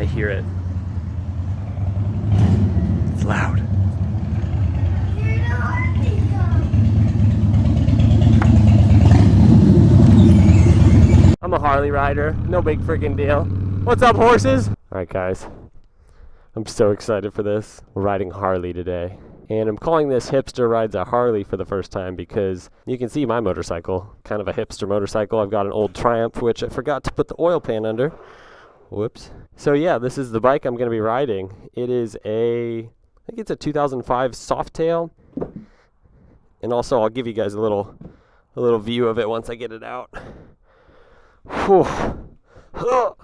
I hear it. It's loud. I'm a Harley rider, no big freaking deal. What's up, horses? Alright guys, I'm so excited for this. We're riding Harley today. And I'm calling this Hipster Rides a Harley for the first time because you can see my motorcycle, kind of a hipster motorcycle. I've got an old Triumph, which I forgot to put the oil pan under. Whoops. So yeah, this is the bike I'm going to be riding. It is I think it's a 2005 Softail. And also I'll give you guys a little view of it once I get it out. Whew. Oh.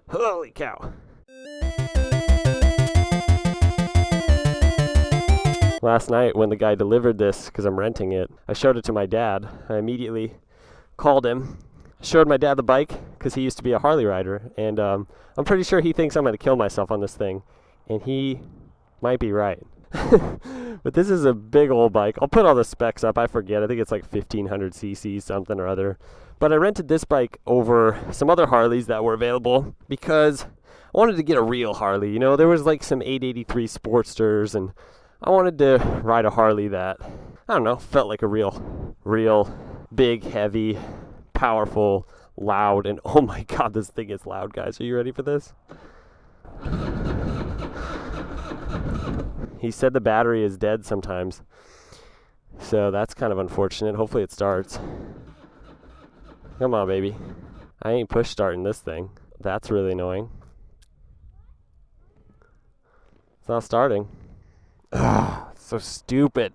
Holy cow. Last night when the guy delivered this, because I'm renting it, I showed it to my dad. I immediately called him, showed my dad the bike, because he used to be a Harley rider, and I'm pretty sure he thinks I'm going to kill myself on this thing, and he might be right. But this is a big old bike. I'll put all the specs up. I forget. I think it's like 1500 cc something or other. But I rented this bike over some other Harleys that were available because I wanted to get a real Harley. You know, there was like some 883 Sportsters, and I wanted to ride a Harley that, I don't know, felt like a real big, heavy, powerful, loud, and oh my god, this thing is loud, guys. Are you ready for this? He said the battery is dead sometimes, so that's kind of unfortunate. Hopefully it starts. Come on, baby. I ain't push starting this thing. That's really annoying. It's not starting. Ugh, so stupid.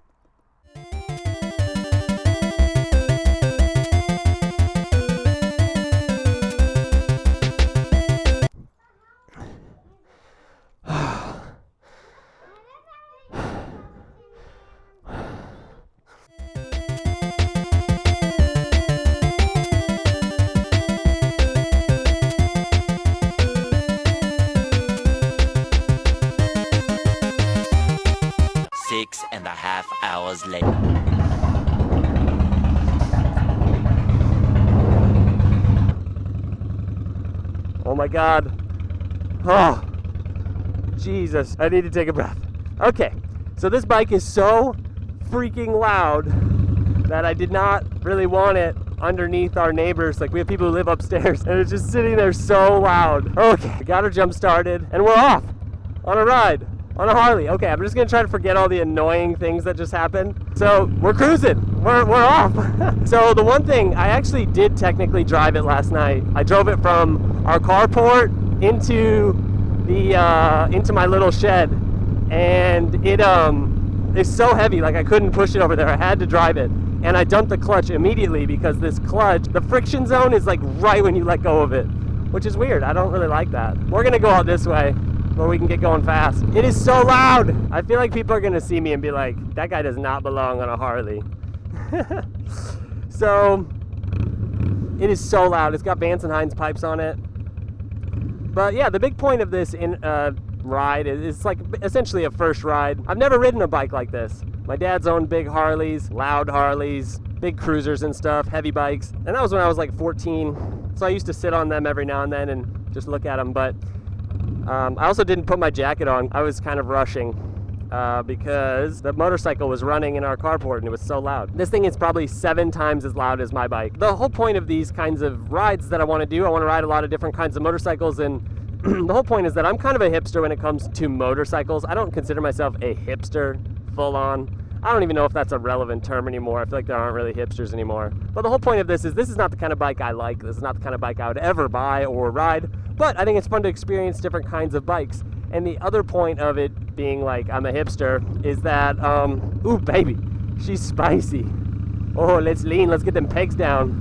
Six and a half hours later. Oh my god. Oh, Jesus. I need to take a breath. Okay, so this bike is so freaking loud that I did not really want it underneath our neighbors. Like, we have people who live upstairs, and it's just sitting there so loud. Okay, got her jump started, and we're off on a ride. On a Harley. Okay, I'm just gonna try to forget all the annoying things that just happened. So we're cruising. We're off. So the one thing, I actually did technically drive it last night. I drove it from our carport into the into my little shed, and it's so heavy. Like, I couldn't push it over there. I had to drive it, and I dumped the clutch immediately because this clutch, the friction zone is like right when you let go of it, which is weird. I don't really like that. We're gonna go out this way, where we can get going fast. It is so loud. I feel like people are gonna see me and be like, that guy does not belong on a Harley. So it is so loud. It's got Vance and Hines pipes on it. But yeah, the big point of this ride is like essentially a first ride. I've never ridden a bike like this. My dad's owned big Harleys, loud Harleys, big cruisers and stuff, heavy bikes. And that was when I was like 14. So I used to sit on them every now and then and just look at them. But I also didn't put my jacket on. I was kind of rushing because the motorcycle was running in our carport and it was so loud. This thing is probably 7 times as loud as my bike. The whole point of these kinds of rides that I want to do, I want to ride a lot of different kinds of motorcycles, and the whole point is that I'm kind of a hipster when it comes to motorcycles. I don't consider myself a hipster full on. I don't even know if that's a relevant term anymore. I feel like there aren't really hipsters anymore. But the whole point of this is not the kind of bike I like. This is not the kind of bike I would ever buy or ride. But I think it's fun to experience different kinds of bikes. And the other point of it being like I'm a hipster is that, ooh, baby, she's spicy. Oh, let's lean. Let's get them pegs down.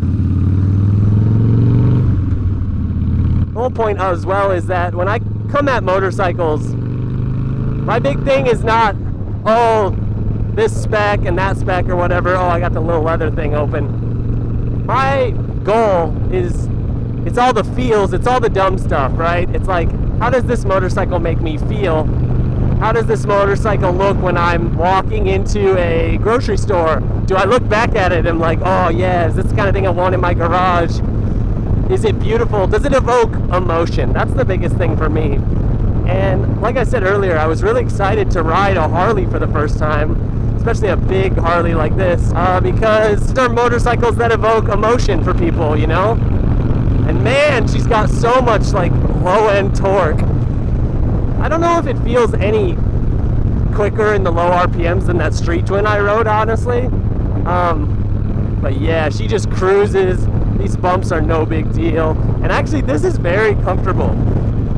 The whole point as well is that when I come at motorcycles, my big thing is not, oh, this spec and that spec or whatever. Oh, I got the little leather thing open. My goal is, it's all the feels, it's all the dumb stuff, right? It's like, how does this motorcycle make me feel? How does this motorcycle look when I'm walking into a grocery store? Do I look back at it and I'm like, oh yeah, is this the kind of thing I want in my garage? Is it beautiful? Does it evoke emotion? That's the biggest thing for me. And like I said earlier, I was really excited to ride a Harley for the first time, especially a big Harley like this, because they're motorcycles that evoke emotion for people, you know? And man, she's got so much like low-end torque. I don't know if it feels any quicker in the low RPMs than that Street Twin I rode, honestly. But yeah, she just cruises. These bumps are no big deal. And actually, this is very comfortable.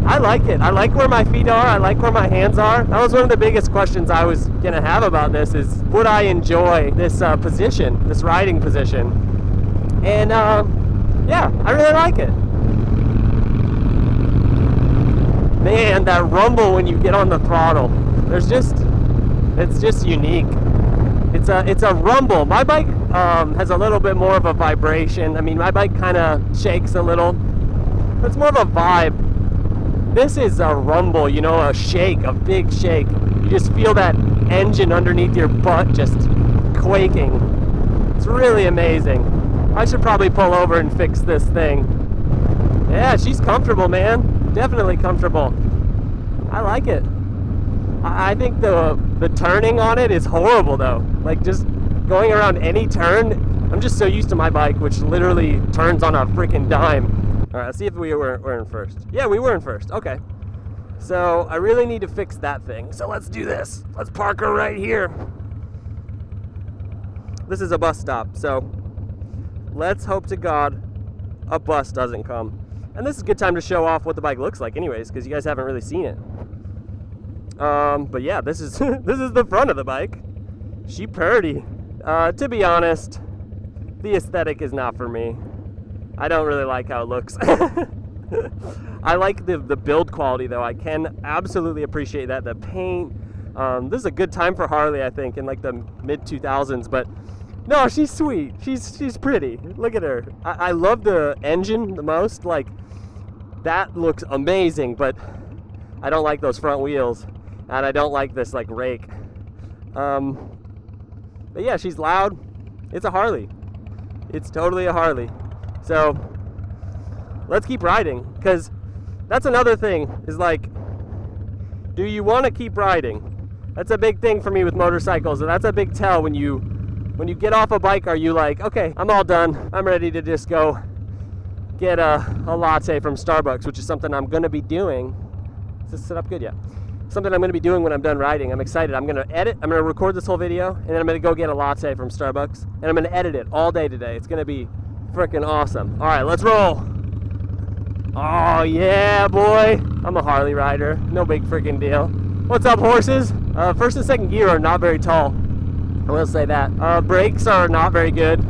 I like it. I like where my feet are. I like where my hands are. That was one of the biggest questions I was gonna have about this is, would I enjoy this position, this riding position? And yeah, I really like it. Man, that rumble when you get on the throttle, it's just unique. It's a rumble. My bike has a little bit more of a vibration. I mean, my bike kind of shakes a little. It's more of a vibe. This is a rumble, you know, a shake, a big shake. You just feel that engine underneath your butt just quaking. It's really amazing. I should probably pull over and fix this thing. Yeah, she's comfortable, man. Definitely comfortable. I like it. I think the turning on it is horrible, though. Like, just going around any turn, I'm just so used to my bike, which literally turns on a freaking dime. All right, let's see if we were in first. Yeah, we were in first. Okay. So I really need to fix that thing. So let's do this. Let's park her right here. This is a bus stop, so let's hope to God a bus doesn't come. And this is a good time to show off what the bike looks like anyways, because you guys haven't really seen it. But yeah, this is this is the front of the bike. She purty. To be honest, the aesthetic is not for me. I don't really like how it looks. I like the build quality, though. I can absolutely appreciate that. The paint. This is a good time for Harley, I think, in like the mid-2000s. But no, she's sweet. She's pretty. Look at her. I love the engine the most. Like, that looks amazing, but I don't like those front wheels. And I don't like this, like, rake. But yeah, she's loud. It's a Harley. It's totally a Harley. So let's keep riding, because that's another thing, is like, do you want to keep riding? That's a big thing for me with motorcycles, and that's a big tell when you get off a bike. Are you like, okay, I'm all done, I'm ready to just go get a latte from Starbucks, which is something I'm going to be doing. Is this set up good? Yeah. Something I'm going to be doing when I'm done riding. I'm excited. I'm going to edit, I'm going to record this whole video, and then I'm going to go get a latte from Starbucks, and I'm going to edit it all day today. It's going to be freaking awesome. All right, let's roll. Oh yeah, boy. I'm a Harley rider. No big freaking deal. What's up, horses? First and second gear are not very tall. I will say that. Brakes are not very good.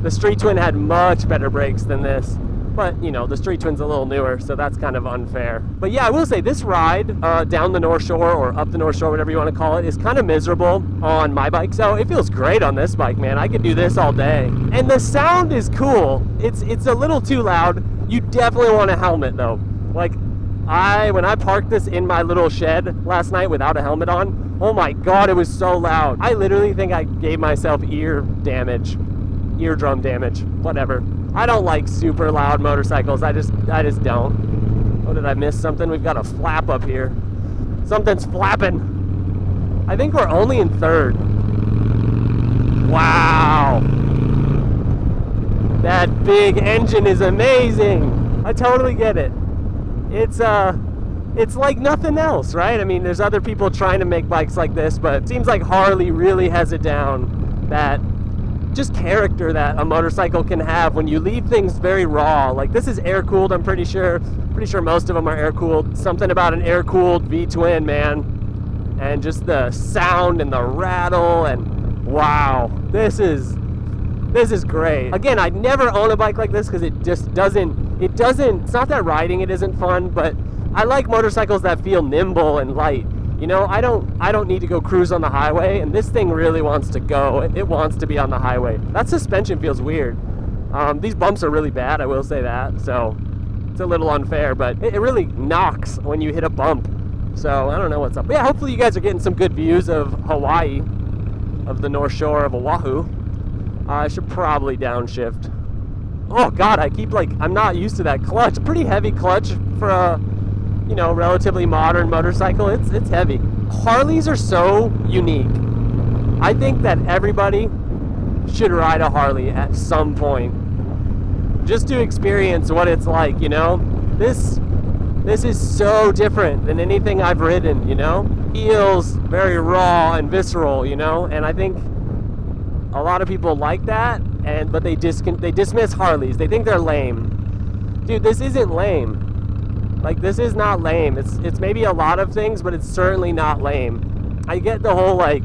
The Street Twin had much better brakes than this. But, you know, the Street Twin's a little newer, so that's kind of unfair. But yeah, I will say this ride down the North Shore, or up the North Shore, whatever you want to call it, is kind of miserable on my bike. So it feels great on this bike, man. I could do this all day. And the sound is cool. It's a little too loud. You definitely want a helmet, though. Like, when I parked this in my little shed last night without a helmet on, oh my God, it was so loud. I literally think I gave myself eardrum damage, whatever. I don't like super loud motorcycles. I just don't. Oh, did I miss something? We've got a flap up here. Something's flapping. I think we're only in third. Wow. That big engine is amazing. I totally get it. It's like nothing else, right? I mean, there's other people trying to make bikes like this, but it seems like Harley really has it down. That just character that a motorcycle can have when you leave things very raw. Like, this is air-cooled, I'm pretty sure most of them are air-cooled. Something about an air-cooled V-twin, man. And just the sound and the rattle, and wow, this is great. Again, I'd never own a bike like this because it just doesn't, it's not that riding it isn't fun, but I like motorcycles that feel nimble and light. You know, I don't need to go cruise on the highway, and this thing really wants to go. It wants to be on the highway. That suspension feels weird. These bumps are really bad, I will say that, so it's a little unfair, but it really knocks when you hit a bump. So I don't know what's up. But yeah, hopefully you guys are getting some good views of Hawaii, of the North Shore of Oahu. I should probably downshift. Oh God, I keep like, I'm not used to that clutch. Pretty heavy clutch for a, you know, relatively modern motorcycle. It's heavy. Harleys are so unique. I think that everybody should ride a Harley at some point, just to experience what it's like, you know? This is so different than anything I've ridden, you know? Feels very raw and visceral, you know? And I think a lot of people like that, but they dismiss Harleys. They think they're lame. Dude, this isn't lame. Like, this is not lame. It's maybe a lot of things, but it's certainly not lame. I get the whole, like,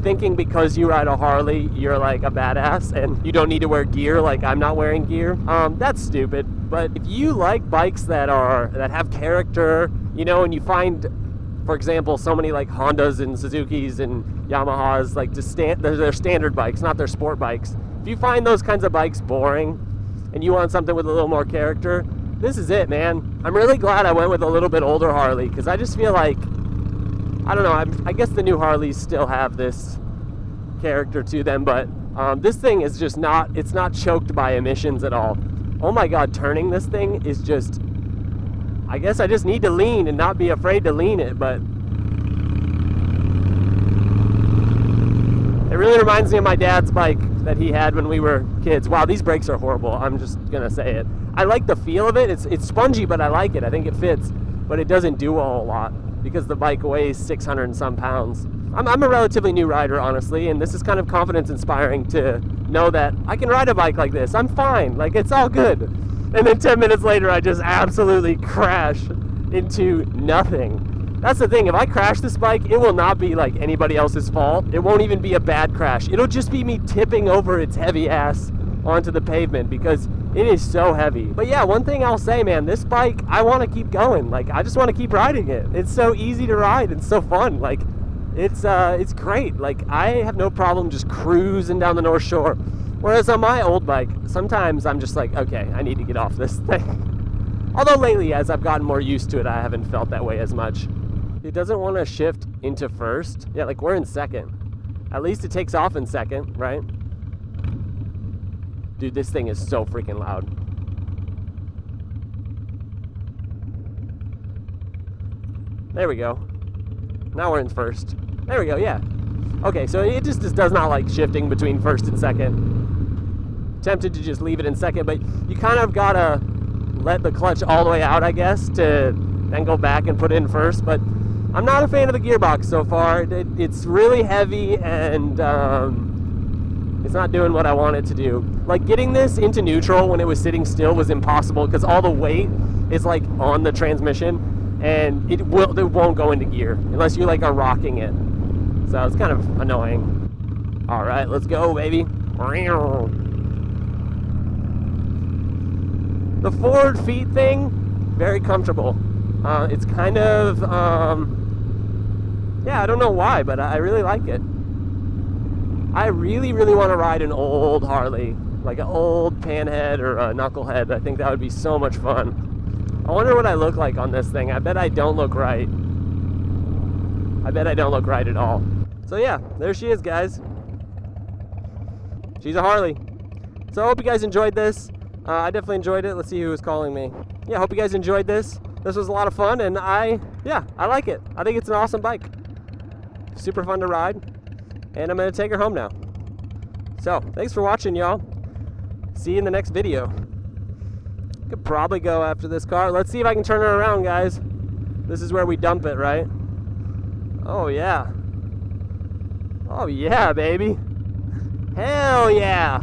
thinking because you ride a Harley, you're like a badass and you don't need to wear gear, like I'm not wearing gear. That's stupid. But if you like bikes that have character, you know, and you find, for example, so many like Hondas and Suzukis and Yamahas, like they're their standard bikes, not their sport bikes. If you find those kinds of bikes boring and you want something with a little more character, this is it, man. I'm really glad I went with a little bit older Harley, because I just feel like, I don't know, I guess the new Harleys still have this character to them, but this thing is just it's not choked by emissions at all. Oh my God, turning this thing is just, I guess I just need to lean and not be afraid to lean it, but it really reminds me of my dad's bike that he had when we were kids. Wow, these brakes are horrible. I'm just gonna say it. I like the feel of it. It's spongy, but I like it. I think it fits, but it doesn't do a whole lot, because the bike weighs 600 and some pounds. I'm a relatively new rider, honestly, and this is kind of confidence inspiring to know that I can ride a bike like this. I'm fine, like it's all good. And then 10 minutes later, I just absolutely crash into nothing. That's the thing, if I crash this bike, it will not be like anybody else's fault. It won't even be a bad crash. It'll just be me tipping over its heavy ass onto the pavement, because it is so heavy. But yeah, one thing I'll say, man, this bike, I want to keep going. Like, I just want to keep riding it. It's so easy to ride and so fun. Like, it's great. Like, I have no problem just cruising down the North Shore. Whereas on my old bike, sometimes I'm just like, okay, I need to get off this thing. Although lately, as I've gotten more used to it, I haven't felt that way as much. It doesn't want to shift into first. Yeah, like we're in second. At least it takes off in second, right? Dude, this thing is so freaking loud. There we go. Now we're in first. There we go, yeah. Okay, so it just does not like shifting between first and second. Tempted to just leave it in second, but you kind of gotta let the clutch all the way out, I guess, to then go back and put it in first. But I'm not a fan of the gearbox so far. It's really heavy, and it's not doing what I want it to do. Like, getting this into neutral when it was sitting still was impossible, because all the weight is like on the transmission, and it won't go into gear unless you like are rocking it. So it's kind of annoying. All right, let's go, baby. The forward feet thing, very comfortable. It's kind of, yeah, I don't know why, but I really like it. I really, really want to ride an old Harley, like an old panhead or a knucklehead. I think that would be so much fun. I wonder what I look like on this thing. I bet I don't look right. I bet I don't look right at all. So yeah, there she is, guys. She's a Harley. So I hope you guys enjoyed this. I definitely enjoyed it. Let's see who was calling me. Yeah, I hope you guys enjoyed this. This was a lot of fun, and I like it. I think it's an awesome bike. Super fun to ride, and I'm going to take her home now. So, thanks for watching, y'all. See you in the next video. Could probably go after this car. Let's see if I can turn her around, guys. This is where we dump it, right? Oh, yeah. Oh, yeah, baby. Hell yeah.